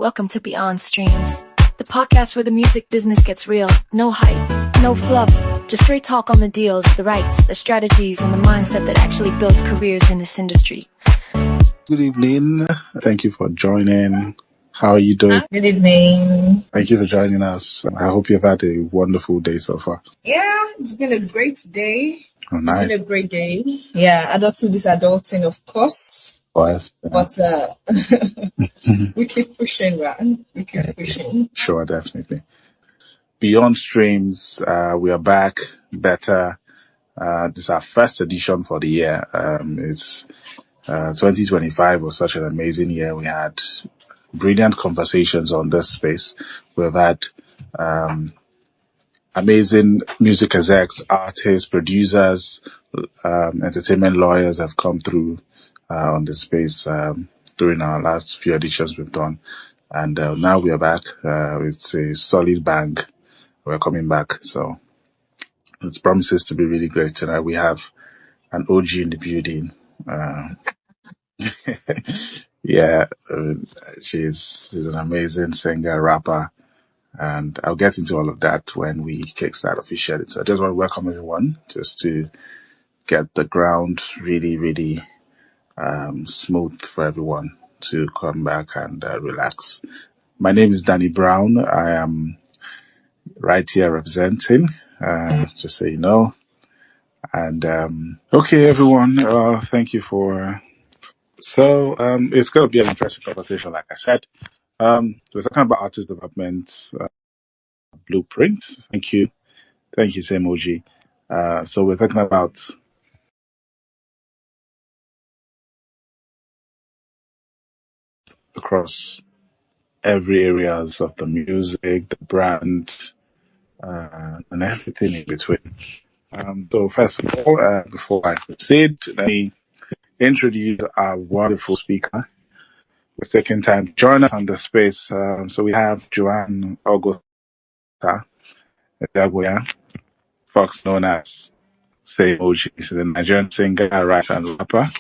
Welcome to Beyond Streams, the podcast where the music business gets real. No hype, no fluff, just straight talk on the deals, the rights, the strategies, and the mindset that actually builds careers in this industry. Good evening. Thank you for joining. How are you doing? Good evening. Thank you for joining us. I hope you've had a wonderful day so far. Yeah, it's been a great day. Oh, nice. It's been a great day. Yeah, adulting is adulting, of course. Yes. But we keep pushing, right? We keep pushing. Sure, definitely. Beyond Streams, we are back better. This is our first edition for the year. It's 2025 was such an amazing year. We had brilliant conversations on this space. We've had amazing music execs, artists, producers, entertainment lawyers have come through on this space during our last few editions we've done. And now we are back. It's a solid bang. We're coming back. So it promises to be really great tonight. We have an OG in the building. Yeah, she's an amazing singer, rapper, and I'll get into all of that when we kickstart officially. So I just want to welcome everyone just to get the ground really smooth for everyone to come back and relax. My name is Danny Brown. I am right here representing, just so you know. And okay, everyone, thank you for... So it's going to be an interesting conversation, like I said. We're talking about artist development blueprint. Thank you, Sam OG. So we're talking about across every areas of the music, the brand, and everything in between. So first of all, before I proceed, let me introduce our wonderful speaker. We're taking time to join us on the space. So we have Joanne Augusta Edagoya, Fox known as Say OG. She's a Nigerian singer, writer, and rapper.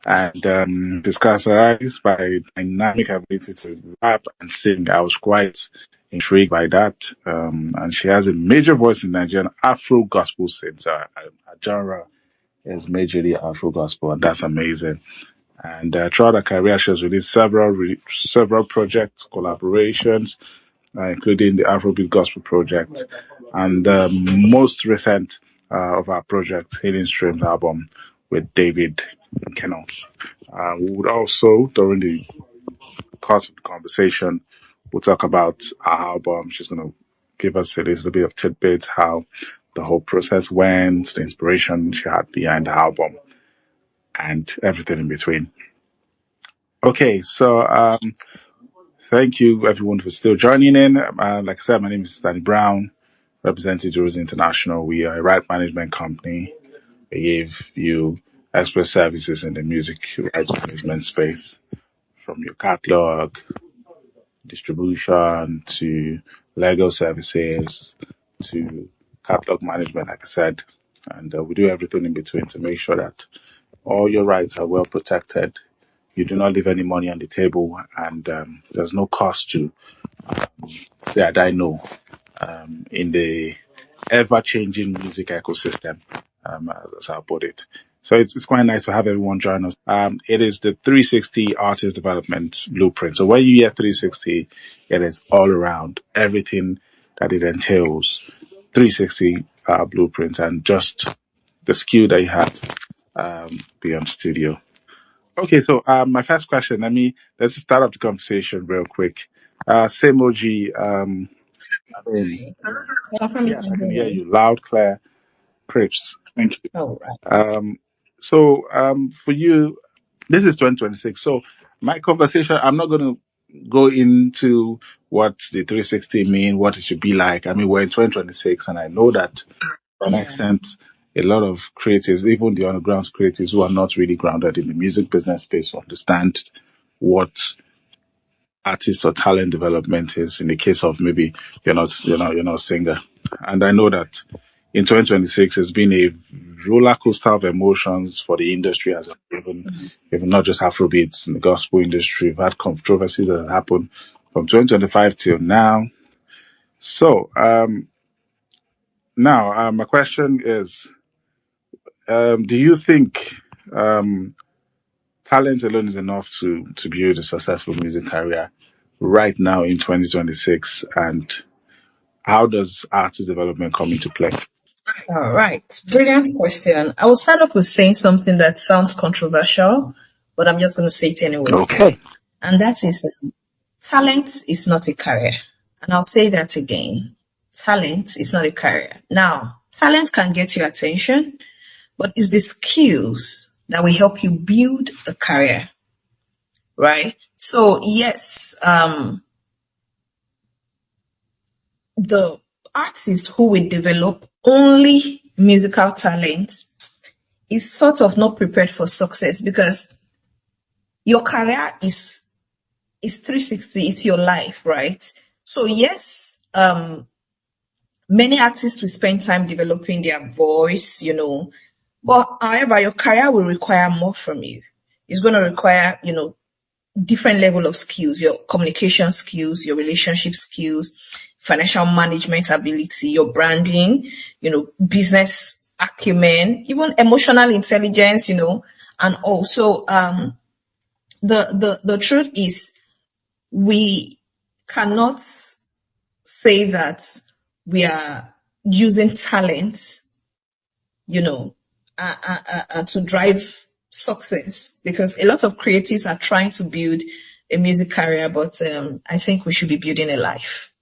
And she's characterized by dynamic ability to rap and sing. I was quite intrigued by that. And she has a major voice in Nigerian Afro gospel scene. So her genre is majorly Afro gospel, and that's amazing. And throughout her career, she has released several projects, collaborations, including the Afrobeat Gospel Project, and the most recent of our projects, Healing Streams album with David Kennel. We would also, during the course of the conversation, we'll talk about our album. She's going to give us a little bit of tidbits, how the whole process went, the inspiration she had behind the album, and everything in between. Okay, so thank you everyone for still joining in. Like I said, my name is Danny Brown, representing Jersey International. We are a right management company. We give you expert services in the music rights management space, from your catalog, distribution, to legal services, to catalog management, like I said. And we do everything in between to make sure that all your rights are well protected. You do not leave any money on the table, and there's no cost to say I die no in the ever-changing music ecosystem, as I put it. So it's quite nice to have everyone join us. It is the 360 Artist Development Blueprint. So when you hear 360, it is all around, everything that it entails. 360 Blueprint, and just the skill that you have beyond studio. Okay, so my first question, let's start off the conversation real quick. Same OG, I can hear you loud, clear, crisp. Thank you. All right. So for you, this is 2026. So my conversation, I'm not going to go into what the 360 mean, what it should be like. We're in 2026, and I know that to an extent, a lot of creatives, even the underground creatives who are not really grounded in the music business space, understand what artist or talent development is. In the case of maybe you're not a singer, and I know that in 2026 has been a roller coaster of emotions for the industry as even not just Afrobeats in the gospel industry. We've had controversies that have happened from 2025 till now. So now my question is, do you think talent alone is enough to build a successful music career right now in 2026? And how does artist development come into play? All right. Brilliant question. I will start off with saying something that sounds controversial, but I'm just going to say it anyway. Okay. And that is talent is not a career. And I'll say that again. Talent is not a career. Now, talent can get your attention, but it's the skills that will help you build a career, right? So yes, the artist who will develop only musical talent is sort of not prepared for success because your career is 360, it's your life, right? So yes, many artists will spend time developing their voice, but however, your career will require more from you. It's going to require, different level of skills, your communication skills, your relationship skills, financial management ability, your branding, business acumen, even emotional intelligence, and also the truth is we cannot say that we are using talent, to drive success because a lot of creatives are trying to build a music career, but I think we should be building a life.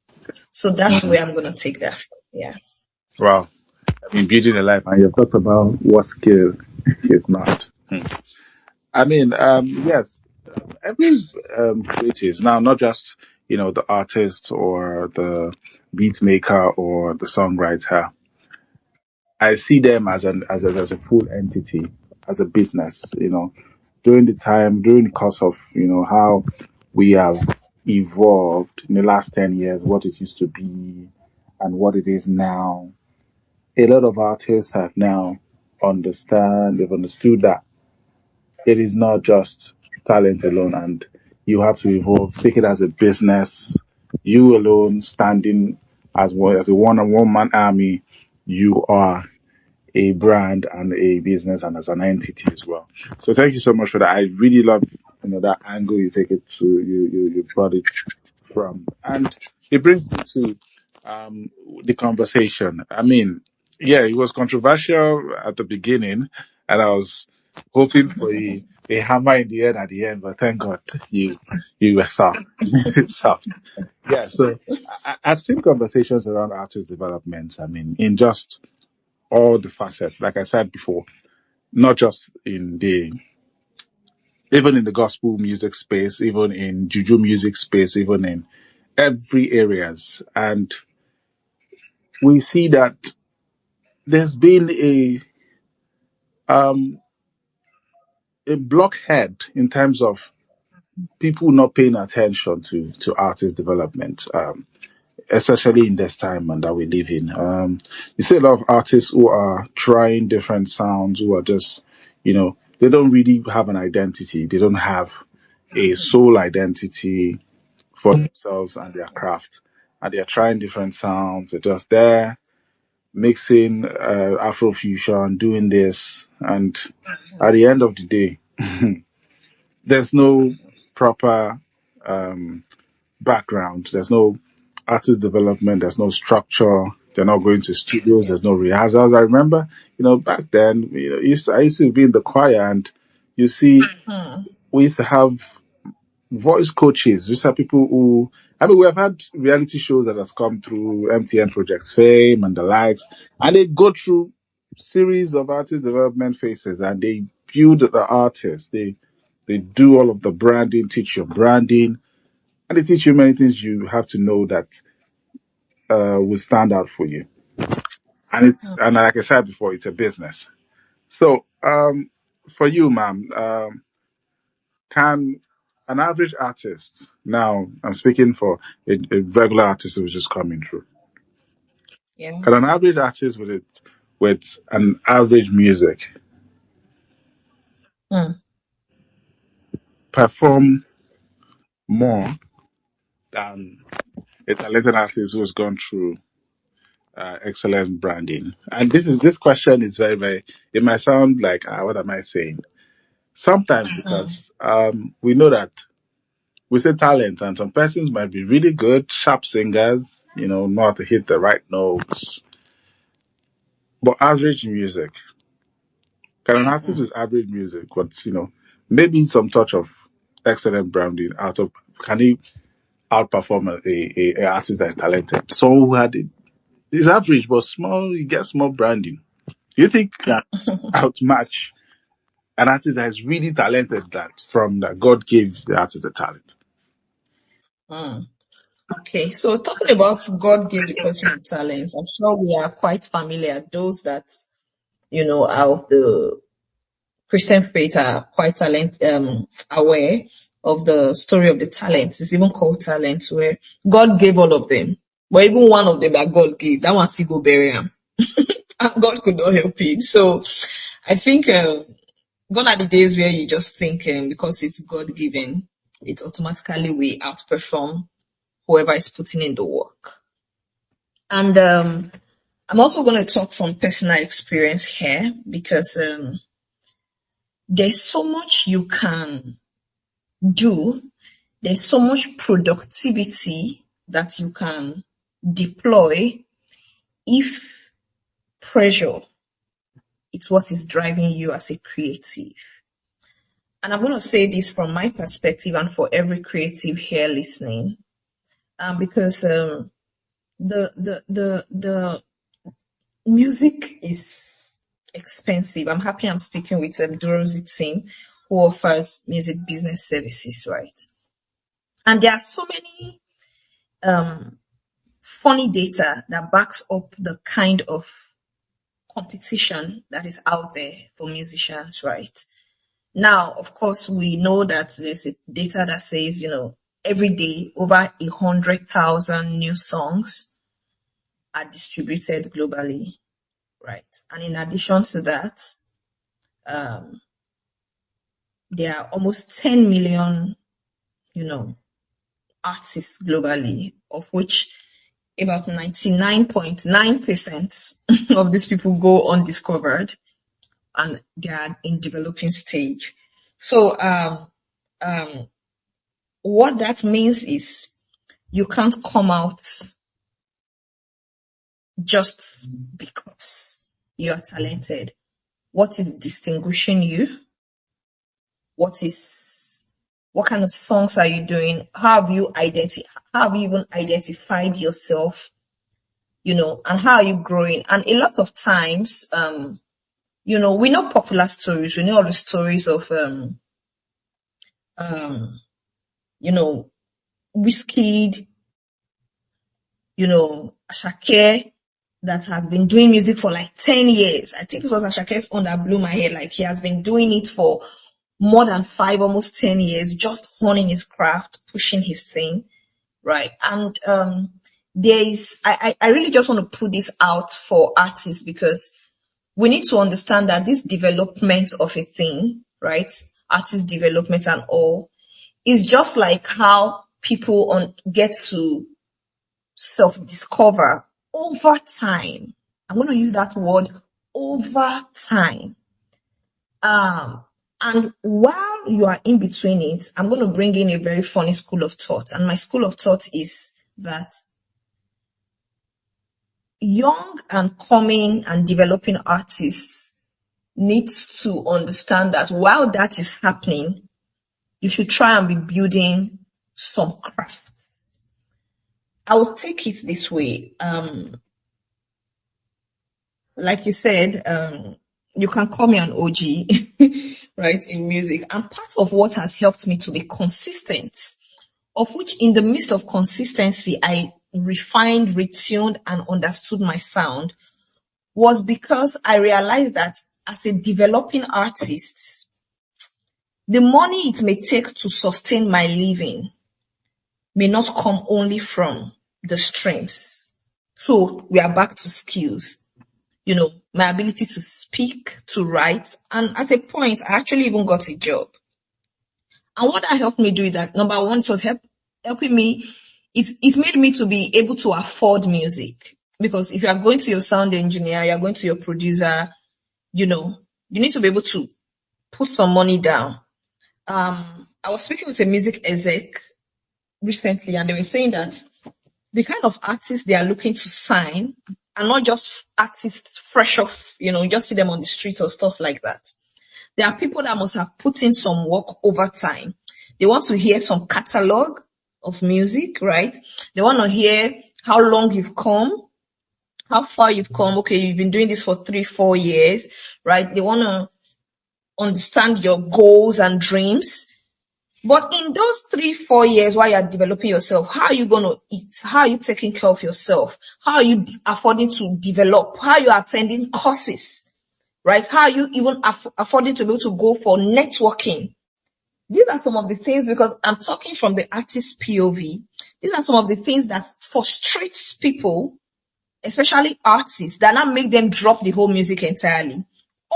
So that's where I'm going to take that from. Yeah. Wow. I mean, building a life, and you've talked about what skill is not. I mean, yes, every creatives now, not just the artist or the beat maker or the songwriter. I see them as a full entity, as a business. During the course of how we have evolved in the last 10 years, what it used to be and what it is now. A lot of artists have now they've understood that it is not just talent alone, and you have to evolve, take it as a business. You alone standing as a one man army, you are a brand and a business and as an entity as well. So thank you so much for that. I really love that angle you take it to, you brought it from, and it brings me to the conversation. I mean, yeah, it was controversial at the beginning, and I was hoping for a hammer in the head at the end, but thank God you were soft. Soft. Yeah, so I've seen conversations around artist development. I mean, in just all the facets, like I said before, not just even in the gospel music space, even in juju music space, even in every areas. And we see that there's been um, a blockhead in terms of people not paying attention to artist development, especially in this time and that we live in. You see a lot of artists who are trying different sounds, who are just, they don't really have an identity. They don't have a sole identity for themselves and their craft. And they're trying different sounds. They're just there mixing Afrofusion, doing this. And at the end of the day, there's no proper um, background. There's no artist development. There's no structure. They're not going to studios. There's no rehearsals. I remember, back then, I used to be in the choir, and you see, we used to have voice coaches. We used to have people who, I mean, we have had reality shows that has come through MTN Projects Fame and the likes, and they go through series of artist development phases, and they build the artist. They do all of the branding, teach you branding, and they teach you many things you have to know that will stand out for you. And like I said before, it's a business. So, for you, ma'am, can an average artist, now I'm speaking for a regular artist who's just coming through, Yeah. Can an average artist with an average music Mm, perform more than a talented artist who has gone through excellent branding? And this question is very, very. It might sound like what am I saying? Sometimes because mm, we know that we say talent, and some persons might be really good, sharp singers, know how to hit the right notes, but average music. Can an artist mm, with average music, but maybe some touch of excellent branding can he outperform a artist that's talented? So who had it is average but small, he gets more branding. You think can outmatch an artist that is really talented that God gave the artist the talent? mm. Okay, so talking about God gave the person the talent, I'm sure we are quite familiar. Those that are of the Christian faith are quite aware of the story of the talents. It's even called talents, where God gave all of them, but even one of them that God gave, that one still go bury him. And God could not help him. So I think gone are the days where you just think because it's God given, it automatically will outperform whoever is putting in the work. And I'm also going to talk from personal experience here because there's so much you can do. There's so much productivity that you can deploy if pressure is what is driving you as a creative. And I'm going to say this from my perspective and for every creative here listening, because the music is expensive. I'm happy I'm speaking with Dorothy team who offers music business services, right? And there are so many funny data that backs up the kind of competition that is out there for musicians, right? Now, of course, we know that there's a data that says, every day over 100,000 new songs are distributed globally, right? And in addition to that, there are almost 10 million, artists globally, of which about 99.9% of these people go undiscovered and they are in developing stage. So what that means is you can't come out just because you are talented. What is distinguishing you? What kind of songs are you doing? How have you even identified yourself? And how are you growing? And a lot of times, we know popular stories. We know all the stories of you know, Wizkid, Ashake, that has been doing music for like 10 years. I think it was Ashake's own that blew my head. Like he has been doing it for more than 5, almost 10 years, just honing his craft, pushing his thing, right? And I really just want to put this out for artists because we need to understand that this development of a thing, right? Artist development and all, is just like how people get to self-discover over time. I'm going to use that word over time. And while you are in between it, I'm going to bring in a very funny school of thought. And my school of thought is that young and coming and developing artists need to understand that while that is happening, you should try and be building some craft. I will take it this way. Like you said, you can call me an OG, right, in music. And part of what has helped me to be consistent, of which in the midst of consistency, I refined, retuned, and understood my sound, was because I realized that as a developing artist, the money it may take to sustain my living may not come only from the streams, So we are back to skills. My ability to speak, to write, and at a point, I actually even got a job. And what that helped me do is that, number one, it was helping me. It made me to be able to afford music, because if you are going to your sound engineer, you are going to your producer, you need to be able to put some money down. I was speaking with a music exec recently, and they were saying that the kind of artists they are looking to sign are not just artists fresh off, just see them on the street or stuff like that. There are people that must have put in some work over time. They want to hear some catalog of music, right? They want to hear how long you've come, how far you've come. Okay, you've been doing this for 3-4 years, right? They want to understand your goals and dreams. But in those 3-4 years while you're developing yourself, how are you going to eat? How are you taking care of yourself? How are you affording to develop? How are you attending courses, right? How are you even affording to be able to go for networking? These are some of the things, because I'm talking from the artist POV. These are some of the things that frustrates people, especially artists, that now make them drop the whole music entirely,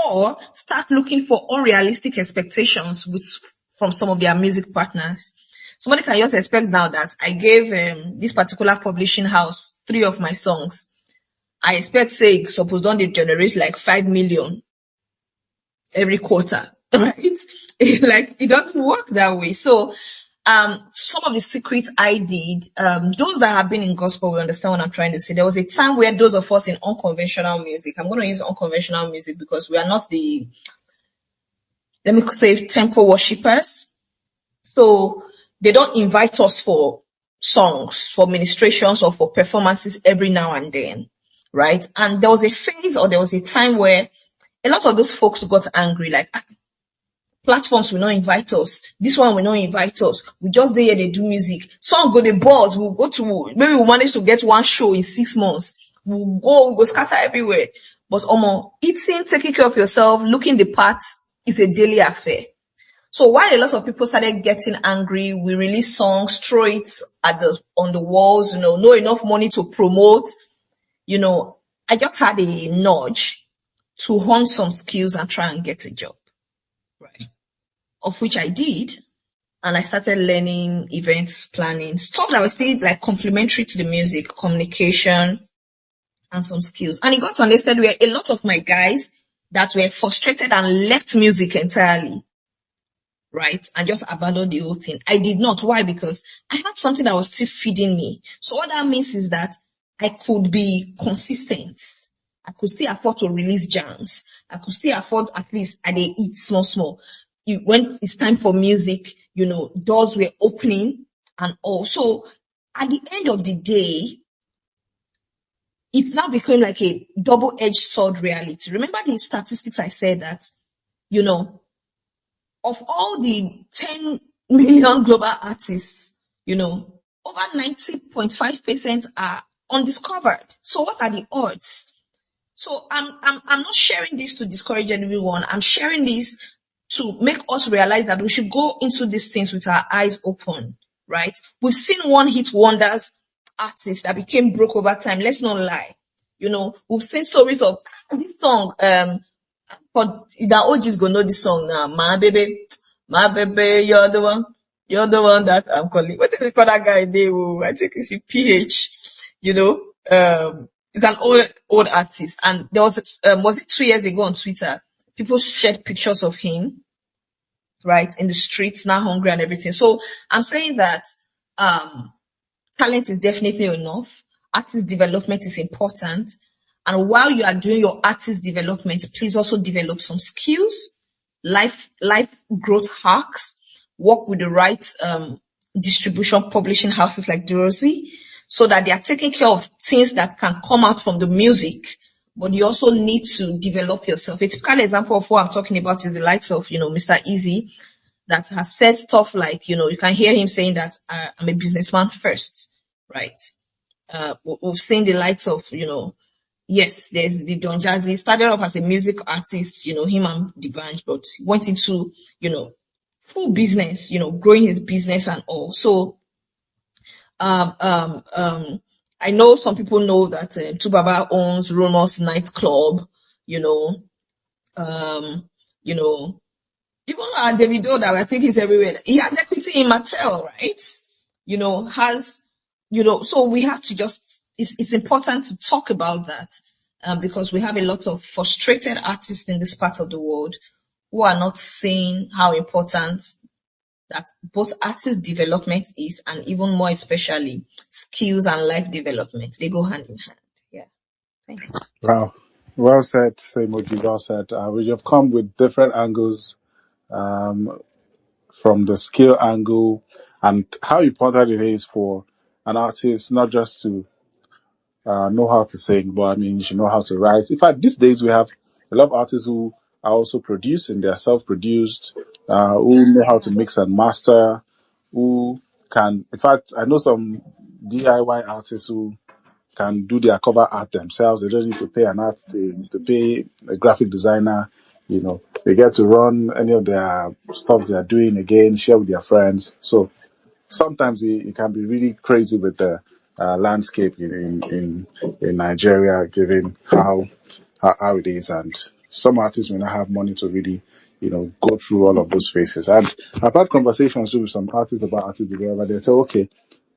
or start looking for unrealistic expectations from some of their music partners. Somebody can just expect now that I gave this particular publishing house 3 of my songs. I expect, say, suppose don't they generate like 5 million every quarter, right? It doesn't work that way. So some of the secrets I did, those that have been in gospel will understand what I'm trying to say. There was a time where those of us in unconventional music, I'm going to use unconventional music because we are not the, let me say, temple worshippers. So they don't invite us for songs, for ministrations, or for performances every now and then, right? And there was a phase, or there was a time where a lot of those folks got angry, like, platforms will not invite us. This one will not invite us. We just there, they do music. Some go the balls. We'll go to, maybe we'll manage to get one show in 6 months. We'll go scatter everywhere. But eating, taking care of yourself, looking the part is a daily affair. So while a lot of people started getting angry, we released songs, throw it on the walls, no enough money to promote. I just had a nudge to hone some skills and try and get a job. Right. Of which I did. And I started learning events planning, stuff that was still like complementary to the music, communication, and some skills. And it got to understand where a lot of my guys that were frustrated and left music entirely, right? And just abandoned the whole thing. I did not. Why? Because I had something that was still feeding me. So what that means is that I could be consistent. I could still afford to release jams. I could still afford, at least I dey eat small. When it's time for music, doors were opening and all. So at the end of the day, it's now becoming like a double-edged sword reality. Remember the statistics I said that, of all the 10 million global artists, over 90.5% are undiscovered. So what are the odds? So I'm not sharing this to discourage anyone. I'm sharing this to make us realize that we should go into these things with our eyes open, right? We've seen one-hit wonders artists that became broke over time. Let's not lie. We've seen stories of this song. For the OGs go know this song now. My baby, you're the one that I'm calling. What is it called that guy name? I think it's PH. It's an old artist, and there was it 2 years ago on Twitter? People shared pictures of him, right, in the streets, now hungry and everything. So I'm saying that talent is definitely enough. Artist development is important. And while you are doing your artist development, please also develop some skills, life growth hacks, work with the right distribution publishing houses like Dorothy, so that they are taking care of things that can come out from the music, but you also need to develop yourself. A typical example of what I'm talking about is the likes of, Mr. Easy, that has said stuff like, you can hear him saying that I'm a businessman first, right? We've seen the likes of, yes, there's the Don Jazzy, started off as a music artist, him and D'banj, but went into, full business, growing his business and all. So, I know some people know that Tubaba owns Rumors nightclub, you know, you know, even Davido that I think is everywhere. He has equity in Mattel, right? So we have to it's important to talk about that because we have a lot of frustrated artists in this part of the world who are not seeing how important that both artist development is, and even more especially skills and life development. They go hand in hand. Yeah. Thank you. Wow. Well said, Semoji, well said. We have come with different angles from the skill angle and how important it is for an artist not just to know how to sing, but I mean, you should know how to write. In fact, these days we have a lot of artists who are also producing, they're self-produced, who know how to mix and master, who can, in fact, I know some DIY artists who can do their cover art themselves. They don't need to pay an art team, to pay a graphic designer. You know, they get to run any of their stuff they are doing again, share with their friends. So sometimes it can be really crazy with the landscape in Nigeria, given how it is, and some artists may not have money to really, go through all of those phases. And I've had conversations with some artists about artist development. They say, okay,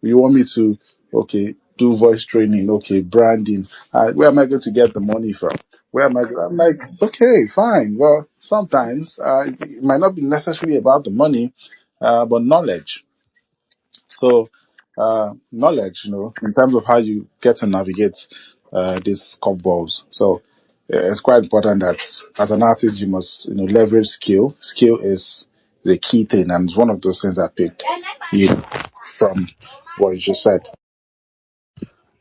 you want me to, okay, do voice training, okay, branding. Where am I going to get the money from? Where am I? I'm like, okay, fine. Well, sometimes it might not be necessarily about the money, but knowledge. So, knowledge, in terms of how you get to navigate these curveballs. So, it's quite important that as an artist, you must, leverage skill. Skill is the key thing, and it's one of those things I picked, from what you just said.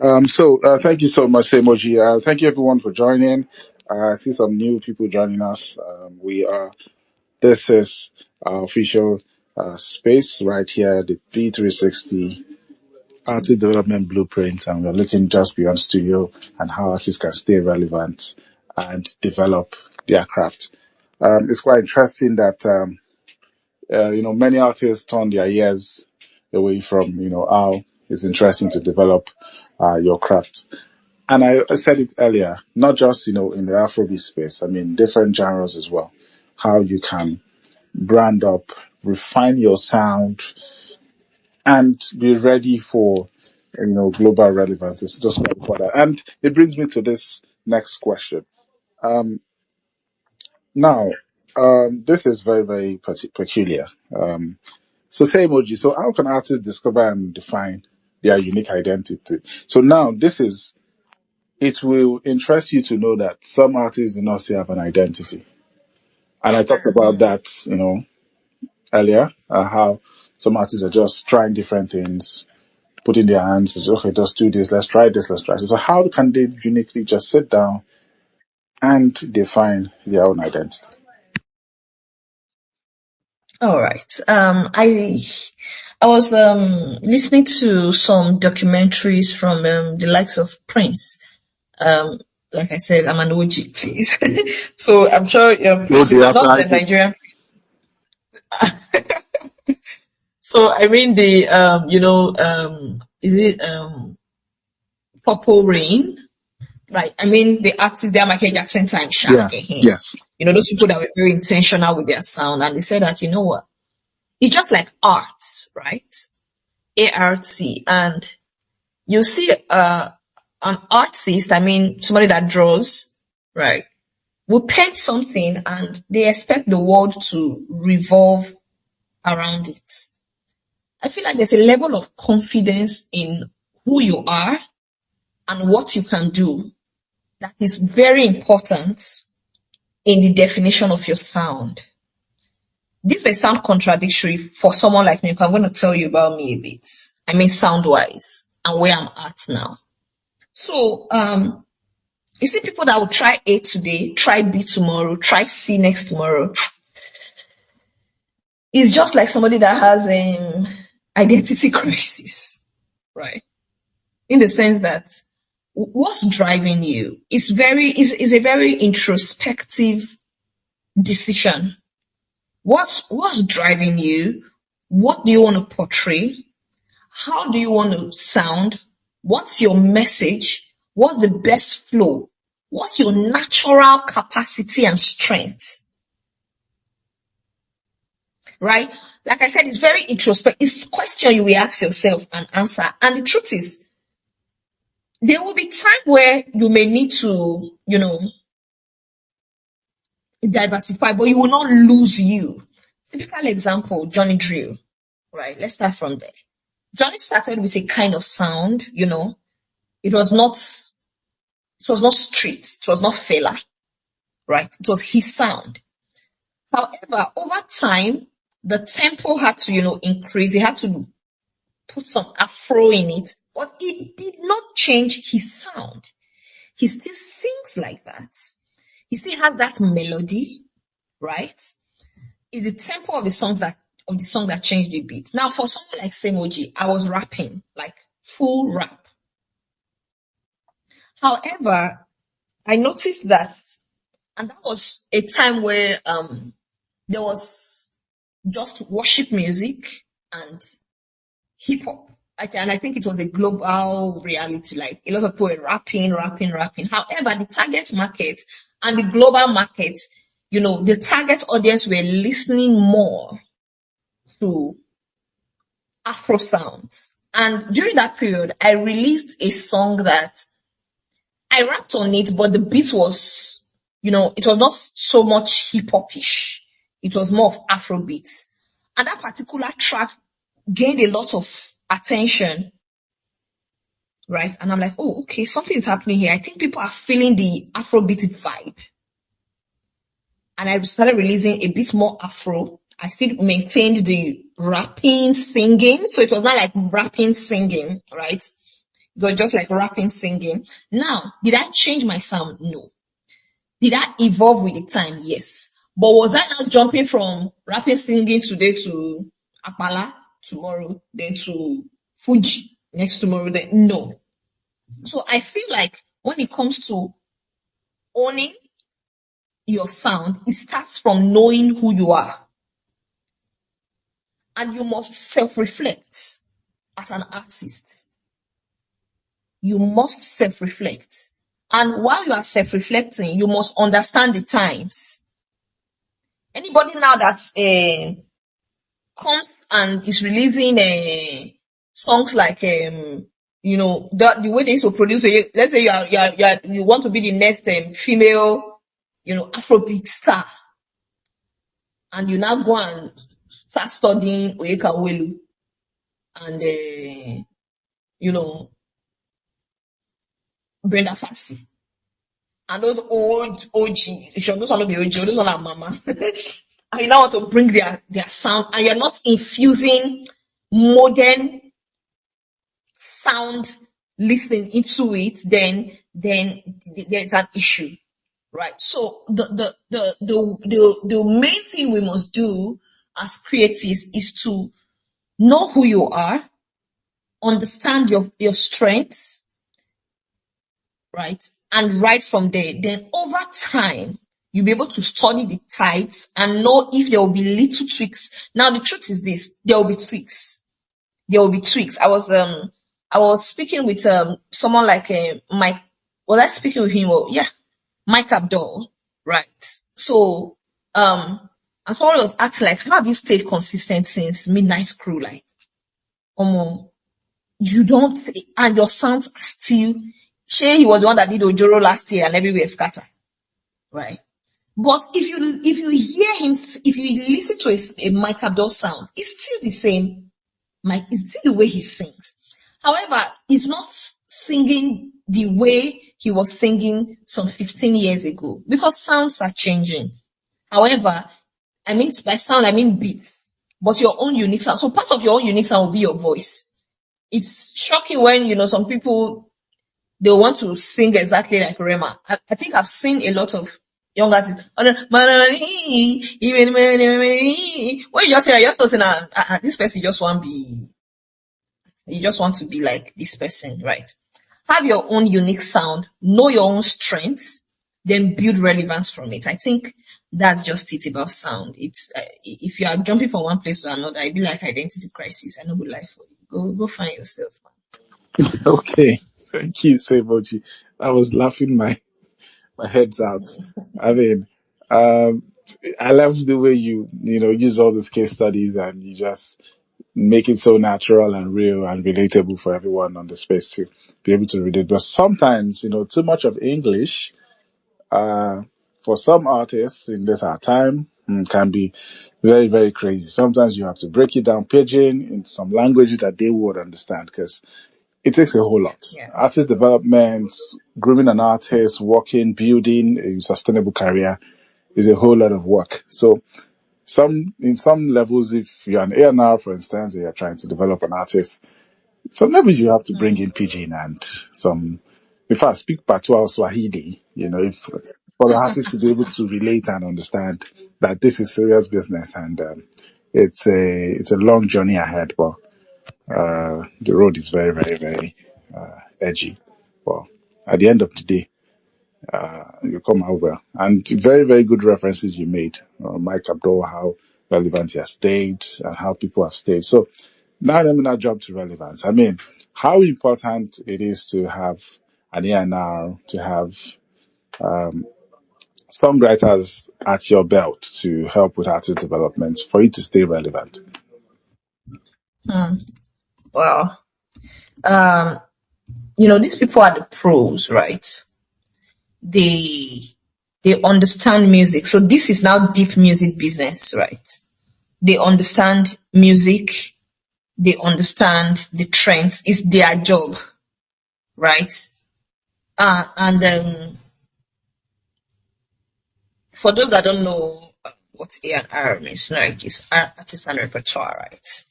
Thank you so much, Semoji. Thank you everyone for joining. I see some new people joining us. This is our official space right here, the D360 Artist Development Blueprint, and we're looking just beyond studio and how artists can stay relevant and develop their craft. It's quite interesting that, many artists turn their ears away from, how it's interesting to develop your craft. And I said it earlier, not just, in the Afrobeat space, I mean, different genres as well. How you can brand up, refine your sound, and be ready for, global relevance. It's just quite important. And it brings me to this next question. Now, this is very, very peculiar. So say emoji. So how can artists discover and define their unique identity? So now it will interest you to know that some artists do not still have an identity. And I talked about that, earlier, how some artists are just trying different things, putting their hands, okay, just do this, let's try this, let's try this. So how can they uniquely just sit down and define their own identity? All right. I was listening to some documentaries from the likes of Prince. Like I said, I'm an OG, please. So I'm sure Prince is not a Nigerian. So I mean is it Purple Rain? Right. I mean the artists, they're Michael Jackson time shark. Yes. Those people that were very intentional with their sound, and they said that, what? It's just like art, right? ART. And you see an artist, I mean somebody that draws, right, will paint something and they expect the world to revolve around it. I feel like there's a level of confidence in who you are and what you can do that is very important in the definition of your sound. This may sound contradictory for someone like me, but I'm going to tell you about me a bit. I mean, sound-wise and where I'm at now. So, you see people that will try A today, try B tomorrow, try C next tomorrow. It's just like somebody that has an identity crisis, right? In the sense that what's driving you is a very introspective decision. What's driving you? What do you want to portray? How do you want to sound? What's your message? What's the best flow? What's your natural capacity and strength? Right? Like I said, it's very introspective. It's a question you will ask yourself and answer. And the truth is, there will be time where you may need to, diversify, but you will not lose you. Typical example, Johnny Drill. Right? Let's start from there. Johnny started with a kind of sound, it was not street, it was not filler, right? It was his sound. However, over time, the tempo had to, increase. He had to put some afro in it, but it did not change his sound. He still sings like that. He still has that melody, right? It's the tempo of the song that changed the beat. Now, for someone like Semoji, I was rapping, like full rap. However, I noticed that, and that was a time where there was just worship music and hip hop. And I think it was a global reality. Like a lot of people were rapping. However, the target market and the global market, the target audience were listening more to Afro sounds. And during that period, I released a song that I rapped on it, but the beat was, it was not so much hip hop-ish. It was more of Afro beats. And that particular track gained a lot of attention, right? And I'm like, oh, okay, something is happening here. I think people are feeling the Afrobeat vibe. And I started releasing a bit more Afro. I still maintained the rapping, singing. So it was not like rapping, singing, right? It was just like rapping, singing. Now, did I change my sound? No. Did I evolve with the time? Yes. But was I now jumping from rapping, singing today to Apala tomorrow, then to Fuji next tomorrow? Then no. So I feel like when it comes to owning your sound, it starts from knowing who you are. And you must self-reflect as an artist. You must self-reflect. And while you are self-reflecting, you must understand the times. Anybody now that comes and is releasing songs like the way they used to produce it, let's say you want to be the next female Afrobeat star, and you now go and start studying Oyeka Welu and Brenda Fassie and those old OG, those are not the OG, those are mama. And you now want to bring their sound, and you're not infusing modern sound listening into it, then there's an issue, right? So the main thing we must do as creatives is to know who you are, understand your strengths, right? And right from there, then over time, you'll be able to study the tides and know if there will be little tweaks. Now, the truth is this, there will be tweaks. I was speaking with someone like Mike. Was I speaking with him? Well, yeah, Mike Abdul, right? So, and someone was asking like, how have you stayed consistent since Midnight Crew? Like, you don't, and your sounds are still. Shay, he was the one that did Ojoro last year and everywhere scatter, right? But if you hear him, if you listen to a Mike Abdul sound, it's still the same. It's still the way he sings. However, he's not singing the way he was singing some 15 years ago because sounds are changing. However, by sound, I mean beats, but your own unique sound. So part of your own unique sound will be your voice. It's shocking when, some people, they want to sing exactly like Rema. I think I've seen a lot of young artists. When you just say, this person just want to be like this person, right? Have your own unique sound, know your own strengths, then build relevance from it. I think that's just it about sound. It's if you are jumping from one place to another, it'd be like identity crisis. I know good life for you. Go find yourself, man. Okay. Thank you, Seboji. I was laughing my head's out. I mean, um, I love the way you use all these case studies and you just make it so natural and real and relatable for everyone on the space to be able to read it. But sometimes, too much of English, uh, for some artists in this our time, can be very, very crazy. Sometimes you have to break it down pidgin in some languages that they would understand because it takes a whole lot. Yeah. Artist development, grooming an artist, working, building a sustainable career is a whole lot of work. So in some levels, if you're an A&R, for instance, and you're trying to develop an artist, some levels you have to bring in pidgin and some, if I speak Patois or Swahili, if for the artist to be able to relate and understand that this is serious business and it's a long journey ahead, but the road is very, very, very edgy. But at the end of the day, you come out well. And very, very good references you made. Mike Abdul, how relevant he has stayed and how people have stayed. So now let me now jump to relevance. I mean, how important it is to have an A&R, to have songwriters at your belt to help with artist development for you to stay relevant. Well, these people are the pros, right? They understand music. So this is now deep music business, right? They understand music. They understand the trends. It's their job, right? And for those that don't know what A&R means, like it's artist and repertoire, right?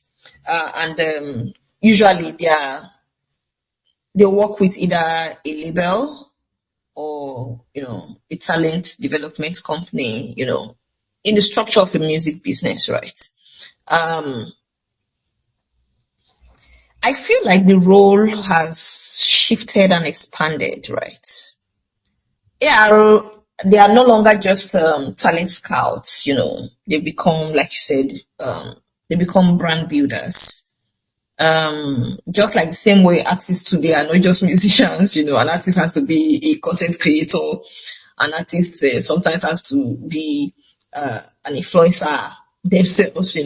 And usually they work with either a label or a talent development company, in the structure of a music business, right? I feel like the role has shifted and expanded, right? They are no longer just talent scouts, they become, like you said, they become brand builders. Just like the same way artists today are not just musicians, an artist has to be a content creator, an artist sometimes has to be an influencer themselves,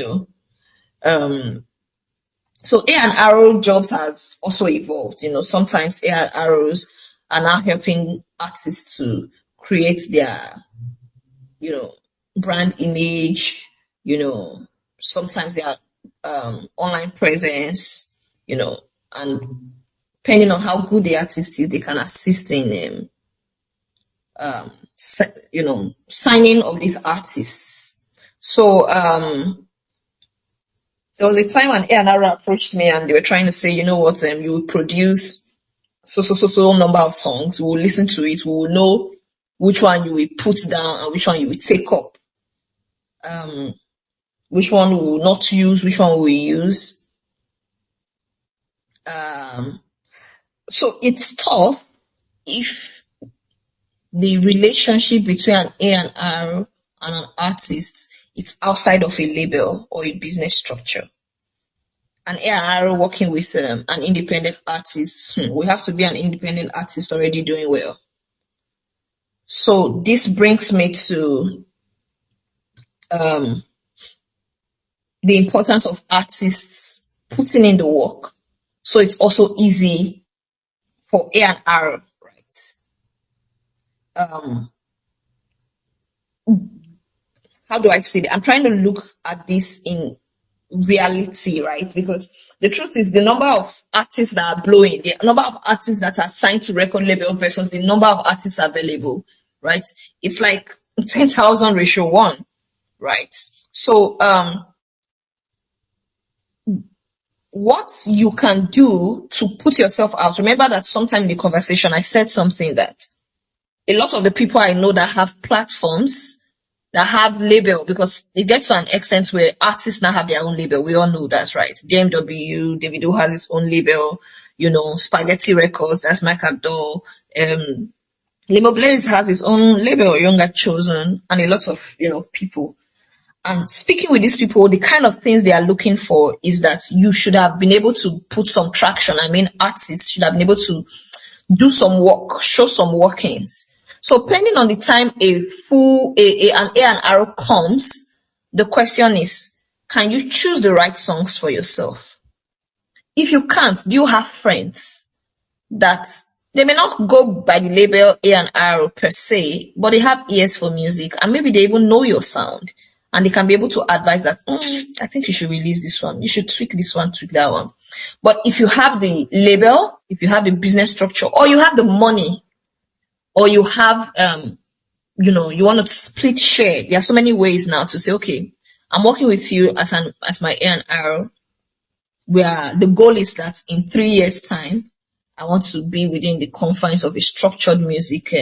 So A&R jobs has also evolved, sometimes A&Rs are now helping artists to create their, brand image, sometimes their online presence, and depending on how good the artist is, they can assist in, signing of these artists. So there was a time an A&R approached me and they were trying to say, you know what, you will produce so number of songs. We will listen to it. We will know which one you will put down and which one you will take up. Which one we will not use, which one we will use. So it's tough if the relationship between an A&R and an artist is outside of a label or a business structure. An A&R working with an independent artist, we have to be an independent artist already doing well. So this brings me to the importance of artists putting in the work. So it's also easy for A&R, right? How do I say that? I'm trying to look at this in reality, right? Because the truth is the number of artists that are blowing, the number of artists that are signed to record label versus the number of artists available, right? It's like 10,000 ratio 1, right? So what you can do to put yourself out, remember that sometime in the conversation I said something that a lot of the people I know that have platforms that have label, because it gets to an extent where artists now have their own label. We all know that's right. DMW, Davido has his own label, Spaghetti Records, that's Mike Abdul. Limo Blaze has his own label, Younger Chosen, and a lot of, people. And speaking with these people, the kind of things they are looking for is that you should have been able to put some traction. I mean, artists should have been able to do some work, show some workings. So depending on the time an A&R comes, the question is, can you choose the right songs for yourself? If you can't, do you have friends that they may not go by the label A&R per se, but they have ears for music and maybe they even know your sound and they can be able to advise that, I think you should release this one. You should tweak this one, tweak that one. But if you have the label, if you have the business structure, or you have the money, or you have, you want to split share. There are so many ways now to say, okay, I'm working with you as my A&R, where the goal is that in 3 years' time, I want to be within the confines of a structured music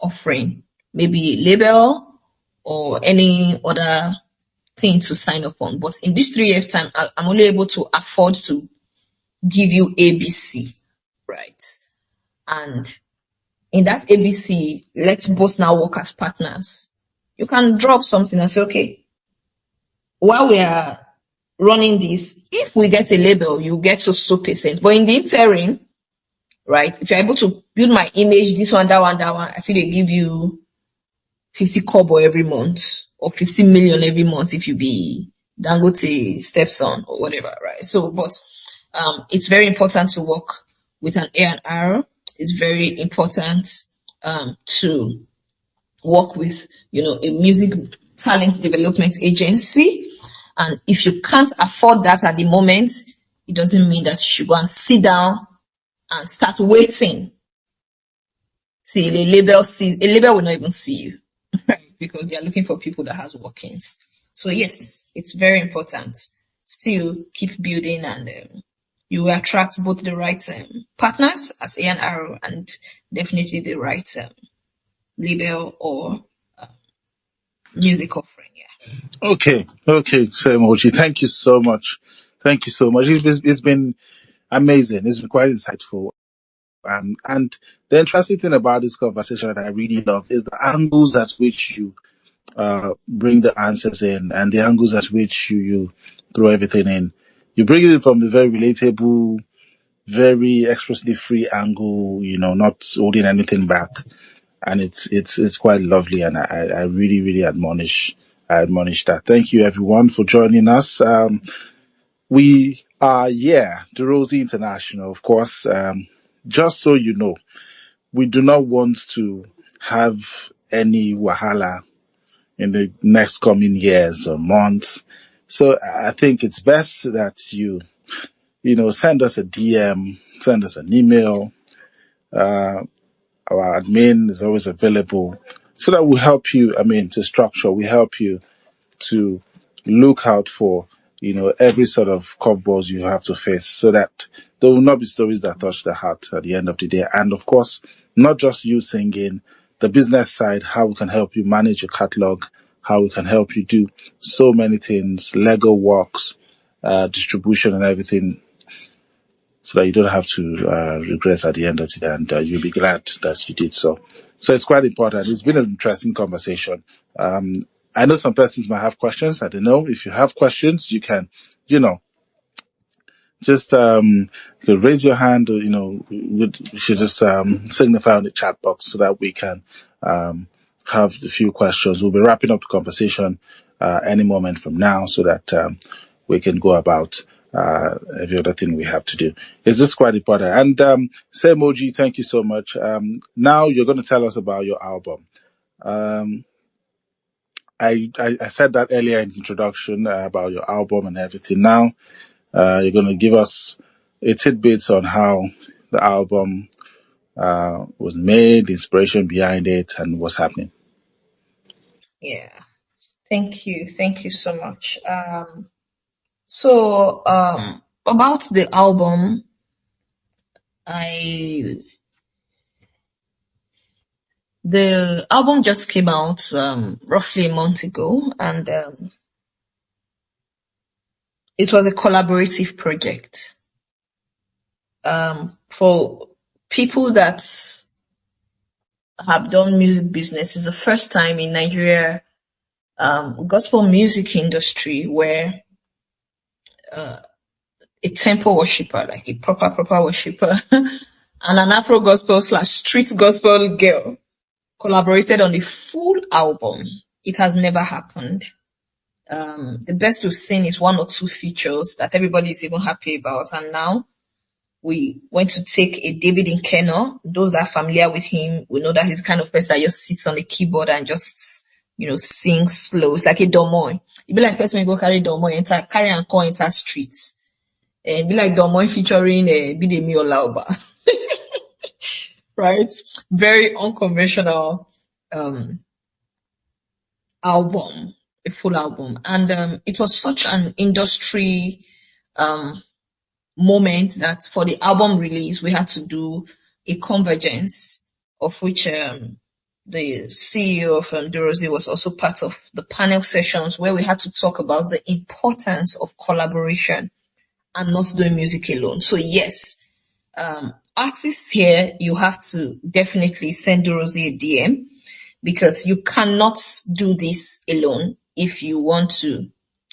offering, maybe a label or any other thing to sign up on. But in this 3 years' time, I'm only able to afford to give you ABC, right? And in that ABC, let's both now work as partners. You can drop something and say, okay, while we are running this, if we get a label, you get so percent. But in the interim, right, if you're able to build my image, this one, I feel they give you 50 kobo every month or 50 million every month if you be Dangote stepson or whatever, right? So, but it's very important to work with an A&R. It's very important to work with, a music talent development agency. And if you can't afford that at the moment, it doesn't mean that you should go and sit down and start waiting till a label will not even see you, right? Because they are looking for people that has workings. So yes, it's very important. Still keep building and you will attract both the right partners as A&R and definitely the right label or music offering. Yeah. Okay, Semoji, thank you so much. Thank you so much. It's been amazing. It's been quite insightful. And the interesting thing about this conversation that I really love is the angles at which you bring the answers in and the angles at which you throw everything in. You bring it in from the very relatable, very expressly free angle, not holding anything back. And it's quite lovely, and I really, really admonish that. Thank you everyone for joining us. We are the Rosie International, of course. Just so you know, we do not want to have any wahala in the next coming years or months. So I think it's best that you send us a DM, send us an email. Our admin is always available so that we help you, to structure, we help you to look out for, every sort of curveballs you have to face so that there will not be stories that touch the heart at the end of the day. And of course, not just you singing, the business side, how we can help you manage your catalog, how we can help you do so many things, Lego works, distribution and everything, so that you don't have to regret at the end of the day, and you'll be glad that you did so. So it's quite important. It's been an interesting conversation. I know some persons might have questions. I don't know. If you have questions, you can, just you can raise your hand, or you should just signify on the chat box so that we can have a few questions. We'll be wrapping up the conversation any moment from now, so that we can go about every other thing we have to do. It's just quite important. And Semoji, thank you so much. Now you're going to tell us about your album. I said that earlier in the introduction about your album and everything. Now you're going to give us a tidbits on how the album was made, the inspiration behind it, and what's happening. Yeah. Thank you so much. So about the album, the album just came out roughly a month ago, and it was a collaborative project. For people that have done music business, it's the first time in Nigeria gospel music industry where a temple worshiper, like a proper worshiper, and an Afro gospel / street gospel girl collaborated on a full album. It has never happened. The best we've seen is 1 or 2 features that everybody is even happy about. And now we went to take a David Nkeno. Those that are familiar with him, we know that he's the kind of person that just sits on the keyboard and just, sings slow. It's like a domoy. It'd be like person when you go carry domoy, carry and call enter streets. And be like domoy featuring Bidemi Olauba. Right? Very unconventional album, a full album. And it was such an industry moment that for the album release, we had to do a convergence, of which the CEO of Durozi was also part of the panel sessions, where we had to talk about the importance of collaboration and not doing music alone. So yes, artists here, you have to definitely send Durozi a DM, because you cannot do this alone if you want to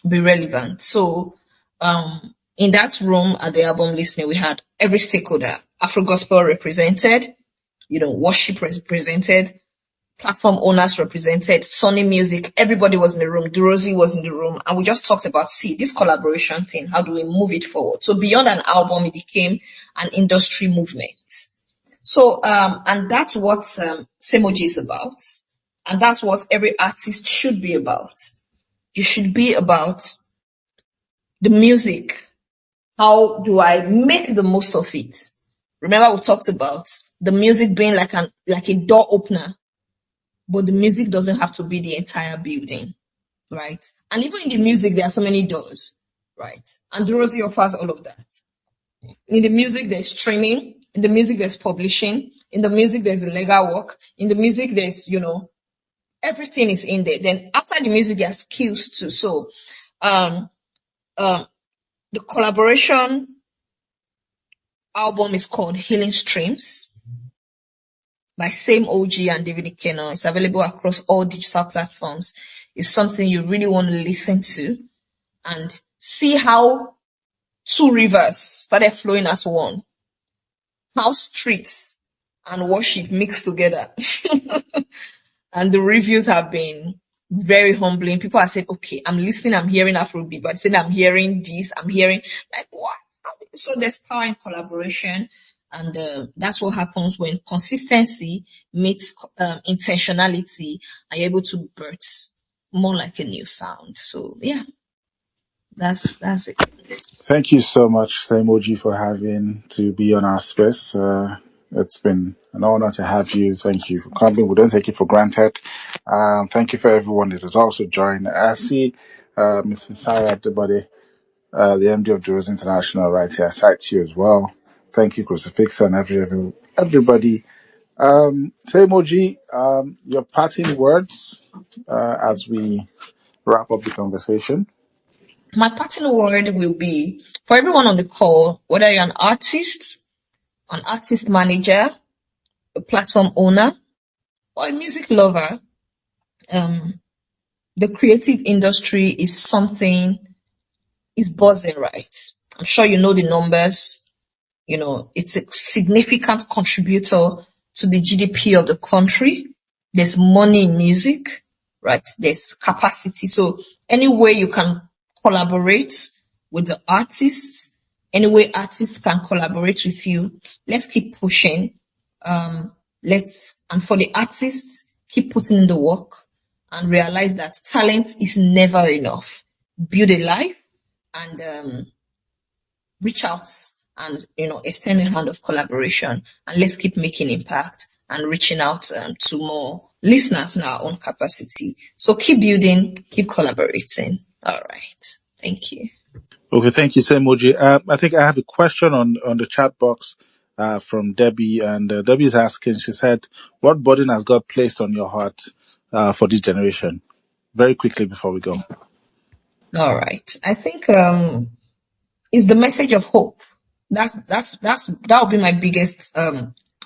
be relevant. So in that room at the album listening, we had every stakeholder: Afro Gospel represented, worship represented, platform owners represented, Sony Music. Everybody was in the room. Durozi was in the room, and we just talked about, this collaboration thing. How do we move it forward? So beyond an album, it became an industry movement. So and that's what Semoji is about, and that's what every artist should be about. You should be about the music. How do I make the most of it? Remember, we talked about the music being like a door opener, but the music doesn't have to be the entire building, right? And even in the music, there are so many doors, right? And Durozi offers all of that. In the music, there's streaming. In the music, there's publishing. In the music, there's the legal work. In the music, there's, everything is in there. Then after the music, there's skills too. So, the collaboration album is called Healing Streams by Same OG and David Nkeno. It's available across all digital platforms. It's something you really want to listen to and see how 2 rivers started flowing as one. How streets and worship mixed together. And the reviews have been very humbling. People have said, okay, I'm listening, I'm hearing Afrobeat, but saying I'm hearing this, I'm hearing, like, what? So there's power in collaboration, and that's what happens when consistency meets intentionality, and you're able to birth more like a new sound. So yeah, that's it. Thank you so much, Semoji, for having to be on our space. It's been an honor to have you. Thank you for coming. We don't take it for granted. Thank you for everyone that has also joined. I see Ms. Mithaya Adebode, the MD of Durozi International, right here. I cite you as well. Thank you, Crucifix, and everybody. Semoji, your parting words as we wrap up the conversation. My parting word will be for everyone on the call, whether you're an artist manager, a platform owner, or a music lover, the creative industry is buzzing, right? I'm sure you know the numbers. It's a significant contributor to the GDP of the country. There's money in music, right? There's capacity. So any way you can collaborate with the artists, any way artists can collaborate with you, let's keep pushing. And for the artists, keep putting in the work and realize that talent is never enough. Build a life and reach out and, extend a hand of collaboration, and let's keep making impact and reaching out to more listeners in our own capacity. So keep building, keep collaborating. All right. Thank you. Okay, thank you, Semoji. I think I have a question on the chat box from Debbie, and Debbie's asking, she said, what burden has God placed on your heart for this generation? Very quickly before we go. All right. I think it's the message of hope. That would be my biggest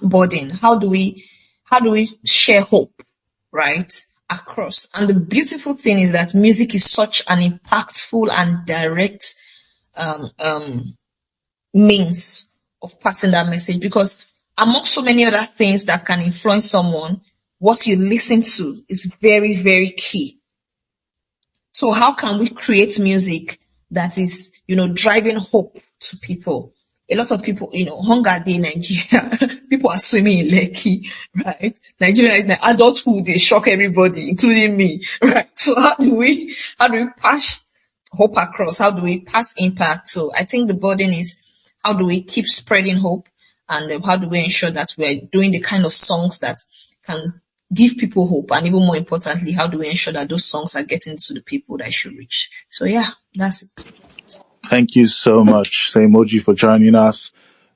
burden. How do we share hope, right? across. And the beautiful thing is that music is such an impactful and direct means of passing that message, because among so many other things that can influence someone, what you listen to is very, very key. So how can we create music that is, driving hope to people? A lot of people, hunger day in Nigeria, people are swimming in Lekki, right? Nigeria is the adulthood, they shock everybody, including me, right? So how do we pass hope across? How do we pass impact? So I think the burden is, how do we keep spreading hope? And how do we ensure that we're doing the kind of songs that can give people hope? And even more importantly, how do we ensure that those songs are getting to the people that should reach? So yeah, that's it. Thank you so much, Seimoji, for joining us.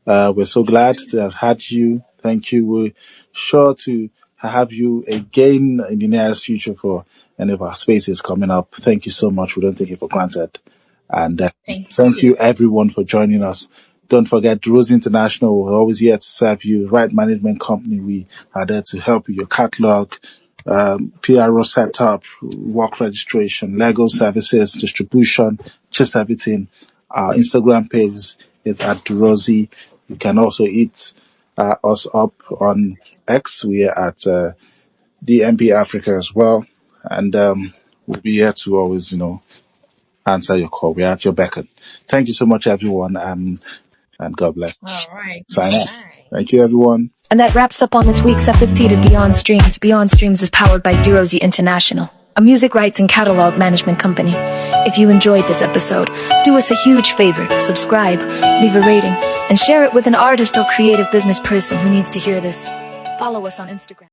We're so glad to have had you. Thank you. We're sure to have you again in the nearest future for any of our spaces coming up. Thank you so much. We don't take it for granted. And thank you everyone for joining us. Don't forget, Rose International, we're always here to serve you. Right Management Company, we are there to help you. Your catalog, PRO setup, work registration, legal services, distribution, just everything. Our Instagram page is at Durosi. You can also hit us up on X. We are at DMP Africa as well. And we'll be here to always, answer your call. We're at your beckon. Thank you so much, everyone. And God bless. All right. Sign off. Thank you, everyone. And that wraps up on this week's episode of Beyond Streams. Beyond Streams is powered by Durosi International, a music rights and catalog management company. If you enjoyed this episode, do us a huge favor, subscribe, leave a rating, and share it with an artist or creative business person who needs to hear this. Follow us on Instagram.